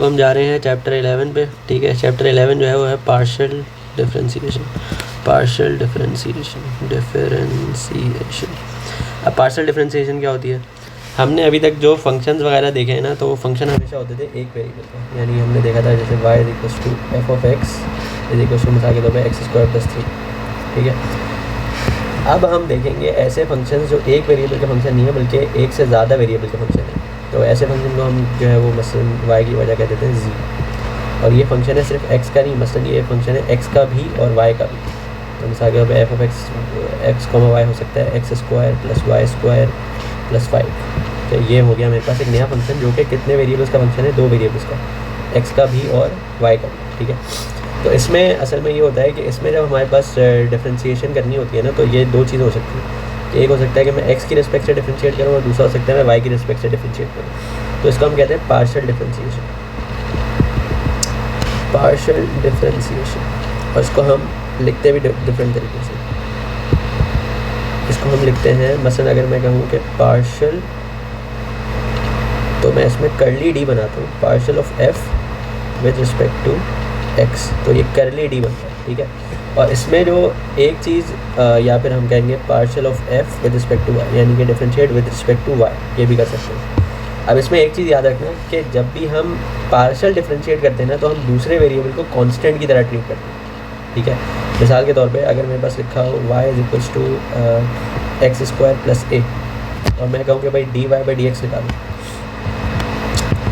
तो हम जा रहे हैं चैप्टर 11 पे। ठीक है, चैप्टर 11 जो है वो है पार्शियल डिफरेंशिएशन। पार्शियल डिफरेंशिएशन अब पार्शियल डिफरेंशिएशन क्या होती है? हमने अभी तक जो फंक्शंस वगैरह देखे हैं ना, तो वो फंक्शन हमेशा होते थे एक वेरिएबल का। यानी हमने देखा था जैसे y = f(x) = मिसाल के तौर पर x² + 3। ठीक है, अब हम देखेंगे ऐसे फंक्शंस जो एक वेरिएबल का फंक्शन नहीं है बल्कि एक से ज़्यादा वेरिएबल का फंक्शन है। तो ऐसे फंक्शन को हम जो है वो मसलन y की वजह कह देते हैं z। और ये फंक्शन है सिर्फ x का नहीं, मसलन ये फंक्शन है x का भी और y का भी। तो मिसाल के तौर पर f(x) y हो सकता है x² + y² + 5। तो ये हो गया मेरे पास एक नया फंक्शन जो कि कितने वेरिएबल्स का फंक्शन है? दो वेरिएबल्स का, x का भी और y का भी। ठीक है, तो इसमें असल में ये होता है कि इसमें जब हमारे पास डिफरेंशिएशन करनी होती है ना, तो ये दो चीज़ हो सकती है। एक हो सकता है कि मैं x की रिस्पेक्ट से डिफरेंशिएट करूँ और दूसरा हो सकता है मैं y की रिस्पेक्ट से डिफरेंशिएट करूँ। तो इसको हम कहते हैं पार्शियल डिफरेंशिएशन। पार्शियल डिफरेंशिएशन, और इसको हम लिखते भी डिफरेंट तरीके से। इसको हम लिखते हैं मसलन अगर मैं कहूँ कि पार्शियल, तो मैं इसमें कर्ली डी बनाता हूँ, partial of f with respect to x। तो ये कर्ली डी बनता है। ठीक है, और इसमें जो एक चीज़ या फिर हम कहेंगे partial of f with respect to y, यानी कि differentiate with respect to y, ये भी कर सकते हैं। अब इसमें एक चीज़ याद रखना कि जब भी हम पार्शियल डिफरेंशिएट करते हैं ना, तो हम दूसरे वेरिएबल को कांस्टेंट की तरह ट्रीट करते हैं। ठीक है, मिसाल के तौर पे अगर मेरे पास लिखा हो y = x² + a, और मैं कहूँ कि भाई dy/dx निकालो,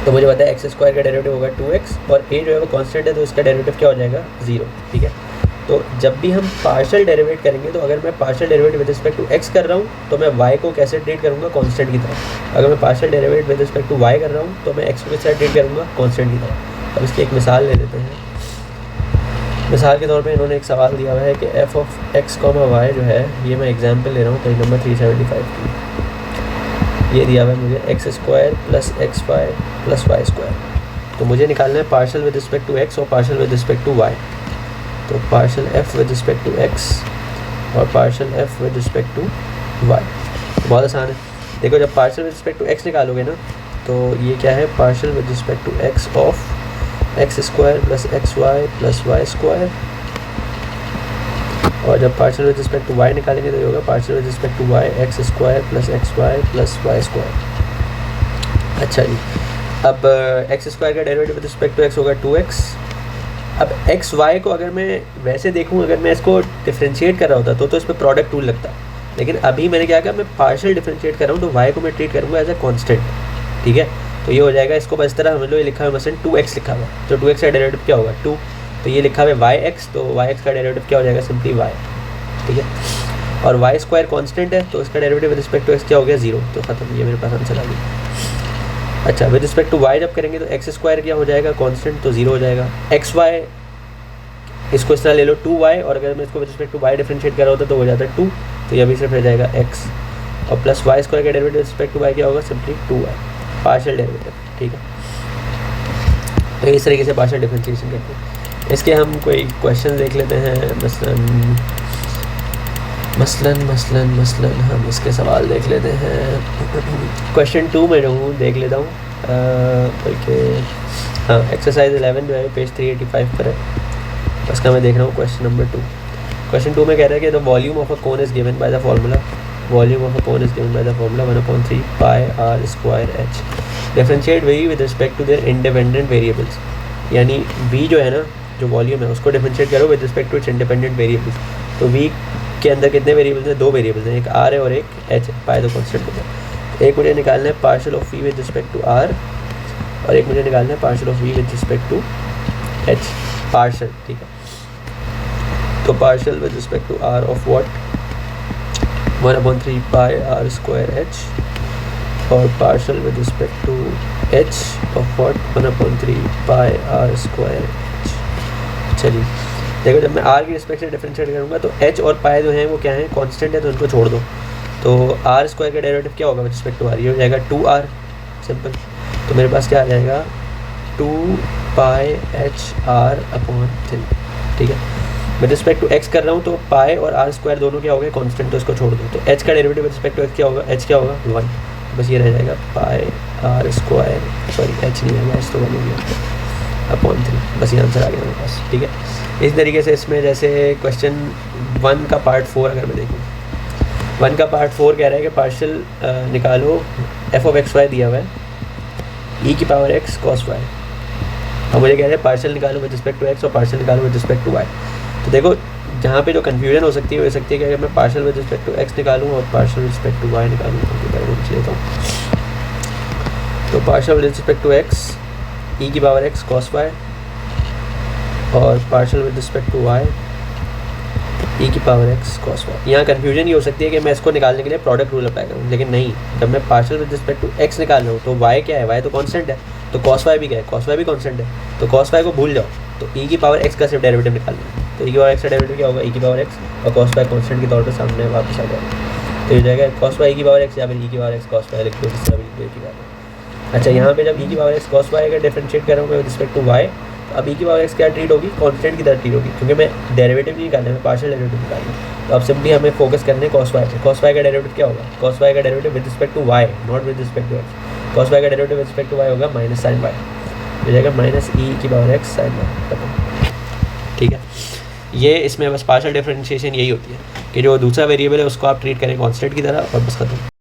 तो मुझे पता है x² का डेरिवेटिव होगा 2x, और a जो है वो कांस्टेंट है तो इसका डेरिवेटिव क्या हो जाएगा? 0। ठीक है, तो जब भी हम पार्शियल डेरिवेट करेंगे, तो अगर मैं partial derivative with respect to x कर रहा हूँ तो मैं y को कैसे ट्रीट करूँगा? कांस्टेंट की तरह। अगर मैं partial derivative with respect to y कर रहा हूँ तो मैं x को किस तरह ट्रीट करूँगा? कांस्टेंट की तरह। अब इसकी एक मिसाल ले लेते हैं। मिसाल के तौर पर इन्होंने एक सवाल दिया हुआ है कि f(x, y) जो है, ये मैं एग्जाम्पल ले रहा हूँ पेज नंबर 375 की। ये दिया हुआ है मुझे x² + xy + y²। तो मुझे निकालना है partial with respect to x और partial with respect to y। तो partial f with respect to x और partial f with respect to y। तो बहुत आसान है। देखो, जब partial with respect to x निकालोगे ना, तो ये क्या है? Partial with respect to x of x² + xy + y²। और जब partial with respect to y निकालेंगे तो ये होगा partial with respect to y x² + xy + y²। अच्छा जी, अब x² का derivative with respect to x होगा 2x। अब x y को अगर मैं वैसे देखूँ, अगर मैं इसको डिफरेंशिएट कर रहा होता तो इस पर प्रोडक्ट रूल लगता, लेकिन अभी मैंने क्या किया, मैं पार्शियल डिफरेंशिएट कर रहा हूँ तो y को मैं ट्रीट करूँगा एज ए कॉन्स्टेंट। ठीक है, तो ये हो जाएगा, इसको बस तरह समझ लो, ये लिखा हुआ मसलन 2x लिखा हुआ, तो 2x का डेरिवेटिव क्या होगा? 2। तो ये लिखा हुआ है yx, तो yx का डेरिवेटिव क्या हो जाएगा? Simply y। ठीक है, और y² कांस्टेंट है तो इसका derivative with respect to x क्या हो गया? 0। तो ख़त्म, ये मेरे पास आंसर आ गया। अच्छा, विद रिस्पेक्ट टू y जब करेंगे तो x² क्या हो जाएगा? कांस्टेंट, तो 0 हो जाएगा। xy इसको इस तरह ले लो 2y, और अगर मैं इसको with respect to y differentiate कर रहा होता तो हो जाता है 2, तो ये अभी सिर्फ रह जाएगा x, और प्लस y² का derivative with respect to y क्या होगा? Simply 2y, partial derivative. ठीक है, तो इस तरीके से पार्शियल डिफरेंशिएशन करते हैं। इसके हम कोई क्वेश्चन देख लेते हैं। मसलन हम इसके सवाल देख लेते हैं। क्वेश्चन 2 में जो हूँ देख लेता हूँ, बल्कि हाँ, एक्सरसाइज 11 जो है पेज 385 पर है, उसका मैं देख रहा हूँ क्वेश्चन नंबर 2। क्वेश्चन 2 में कह रहा है कि the volume of a cone is given by the formula, volume of a cone is given by the formula 1/3 πr²h। Differentiate v with respect to their independent variables. यानी v जो है ना, जो वॉल्यूम है, उसको डिफरेंशिएट करो with respect to its independent variables. तो v के अंदर कितने वेरिएबल्स हैं? 2 वेरिएबल्स हैं, एक r है और एक h है, पाई तो कांस्टेंट होता है। एक मुझे निकालना है partial of v with respect to r, और एक मुझे निकालना है partial of v with respect to h, partial. ठीक है, तो partial with respect to r of what? 1/3 πr²h, और partial with respect to h of what? 1/3 πr²h। चलिए देखो, जब मैं r की रिस्पेक्ट से डिफरेंशिएट करूँगा तो h और पाई जो हैं वो क्या हैं? कांस्टेंट है, तो उनको छोड़ दो। तो r² का डेरिवेटिव क्या होगा विद रिस्पेक्ट टू r? ये हो जाएगा 2r, सिंपल। तो मेरे पास क्या आ जाएगा? 2πhr/3। ठीक है, विद रिस्पेक्ट टू x कर रहा हूँ तो पाई और r² दोनों क्या हो गए? कांस्टेंट, तो इसको छोड़ दो। तो h का derivative with respect to x क्या होगा? h क्या होगा? 1। बस ये रह जाएगा πr², सॉरी h नहीं आएगा, h तो 1 हो गया। अपॉन 3, बस ये आंसर आ गया मेरे पास, ठीक है। इस तरीके से इसमें जैसे क्वेश्चन 1 का पार्ट 4 अगर मैं देखूँ, 1 का पार्ट 4 कह रहा है कि पार्शियल निकालो एफ ऑफ एक्स वाई दिया हुआ है ई की पावर एक्स कॉस वाई, और मुझे कह रहे हैं पार्शियल निकालो विद रिस्पेक्ट टू एक्स और पार्शियल निकालो विद रिस्पेक्ट टू वाई। तो देखो जहाँ पे जो कन्फ्यूजन हो सकती है कि अगर मैं partial with respect to X निकालूँ और partial with respect to Y निकालूँ, तो लेता हूँ। तो partial with respect to X E की पावर एक्स कॉस वाई और partial with respect to Y E की पावर एक्स कॉस वाई। यहाँ कन्फ्यूजन ये हो सकती है कि मैं इसको निकालने के लिए प्रोडक्ट रूल अप्लाई करूँ, लेकिन नहीं, जब मैं partial with respect to x निकाल रहा हूँ तो वाई क्या है, वाई तो कांस्टेंट है, तो कॉस वाई भी क्या है, कॉस वाई भी कांस्टेंट है, तो कॉस वाई को भूल जाओ, तो ई की पावर एक्स का सिर्फ डेरिवेटिव निकालना है। तो ई की पावर एक्स का डेरिवेटिव क्या होगा, ई की पावर एक्स और कॉस वाई कांस्टेंट के तौर पर सामने वापस आ जाएगा, तो ये जाएगा कॉस वाई ई की पावर एक्स या फिर ई की पावर एक्स कॉस वाई लिख लो, जिससे अभी लिख की बात है। अच्छा, यहाँ पे जब ई की पावर एक्स कॉस वाई अगर डिफरेंशिएट कर रहा हूँ विद रिस्पेक्ट टू वाई, तो अब ई की पावर एक्स क्या ट्रीट होगी, कांस्टेंट की तरह ट्रीट होगी, क्योंकि मैं डेरिवेटिव नहीं निकालना, मैं पार्शियल डेरिवेटिव निकालना है। तो अब सिंपली हमें फोकस करने कॉस वाई पे। कॉस वाई का डेरिवेटिव क्या होगा, कॉस वाई का derivative with respect to Y, not with respect to X. Cos Y का derivative with respect to Y होगा माइनस साइन वाई, हो जाएगा माइनस ई की पावर एक्स साइन वाई, ठीक है। ये इसमें बस पार्शियल डिफरेंशिएशन यही होती है कि जो दूसरा वेरिएबल है उसको आप ट्रीट करें कांस्टेंट की तरह और बस खत्म।